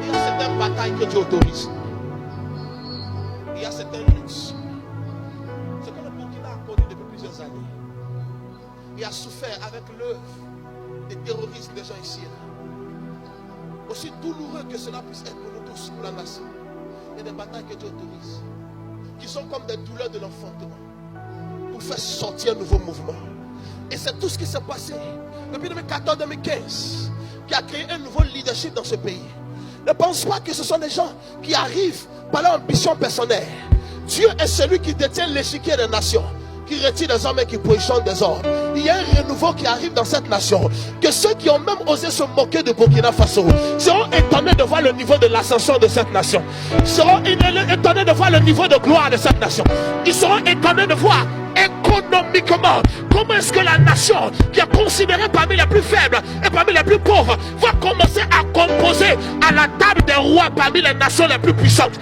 Il y a certaines batailles que Dieu autorise. Il y a certaines luttes. Ce que le Burkina a connu depuis plusieurs années. Il a souffert avec l'œuvre des terroristes des gens ici. Aussi douloureux que cela puisse être pour nous tous, pour la nation. Il y a des batailles que Dieu autorise, qui sont comme des douleurs de l'enfantement, pour faire sortir un nouveau mouvement. Et c'est tout ce qui s'est passé depuis 2014-2015, qui a créé un nouveau leadership dans ce pays. Ne pense pas que ce sont des gens qui arrivent par leur ambition personnelle. Dieu est celui qui détient l'échiquier des nations, qui retire des hommes et qui positionne des hommes. Il y a un renouveau qui arrive dans cette nation, que ceux qui ont même osé se moquer de Burkina Faso seront étonnés de voir le niveau de l'ascension de cette nation. Ils seront étonnés de voir le niveau de gloire de cette nation. Ils seront étonnés de voir économiquement comment est-ce que la nation qui est considérée parmi les plus faibles et parmi les plus pauvres va commencer à composer à la table des rois parmi les nations les plus puissantes.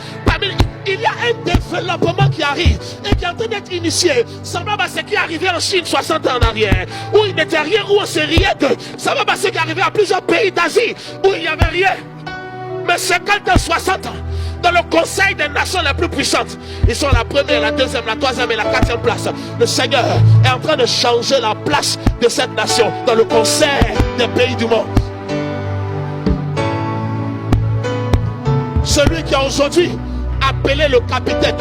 Il y a un développement qui arrive et qui est en train d'être initié. Ça va à ce qui est arrivé en Chine 60 ans en arrière, où il n'était rien, où on se riait d'eux. Ça va à ce qui est arrivé à plusieurs pays d'Asie, où il n'y avait rien. Mais 50 ans, 60 ans, dans le conseil des nations les plus puissantes, ils sont la première, la deuxième, la troisième et la quatrième place. Le Seigneur est en train de changer la place de cette nation dans le conseil des pays du monde. Celui qui a aujourd'hui appelé le capitaine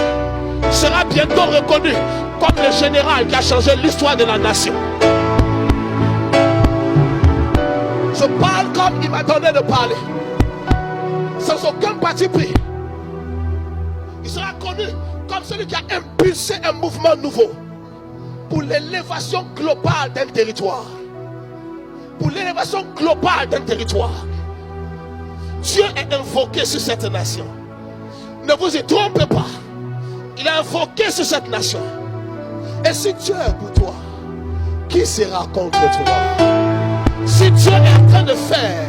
sera bientôt reconnu comme le général qui a changé l'histoire de la nation. Je parle comme il m'a donné de parler, sans aucun parti pris. Il sera connu comme celui qui a impulsé un mouvement nouveau pour l'élévation globale d'un territoire. Pour l'élévation globale d'un territoire. Dieu est invoqué sur cette nation. Ne vous y trompez pas. Il est invoqué sur cette nation. Et si Dieu est pour toi, qui sera contre toi? Si Dieu est en train de faire,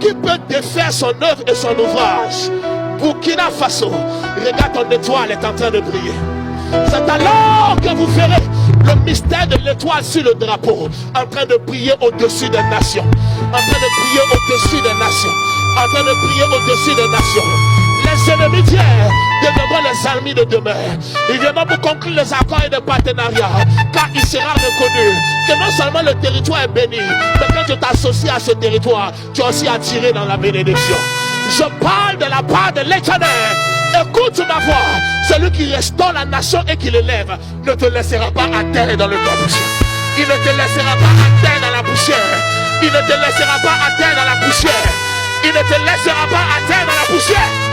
qui peut défaire son œuvre et son ouvrage? Burkina Faso, regarde, ton étoile est en train de briller. C'est alors que vous verrez le mystère de l'étoile sur le drapeau, en train de briller au-dessus des nations, en train de briller au-dessus des nations, en train de briller au-dessus des nations. Les ennemis d'hier deviendront les amis de demain. Ils viendront pour conclure les accords et les partenariats, car il sera reconnu que non seulement le territoire est béni, mais quand tu t'associes à ce territoire, tu es aussi attiré dans la bénédiction. Je parle de la part de l'Éternel. Écoute ma voix. Celui qui restaure la nation et qui l'élève ne te laissera pas à terre dans le campus. Il ne te laissera pas à terre dans la poussière. Il ne te laissera pas à terre dans la poussière. Il ne te laissera pas à terre dans la poussière.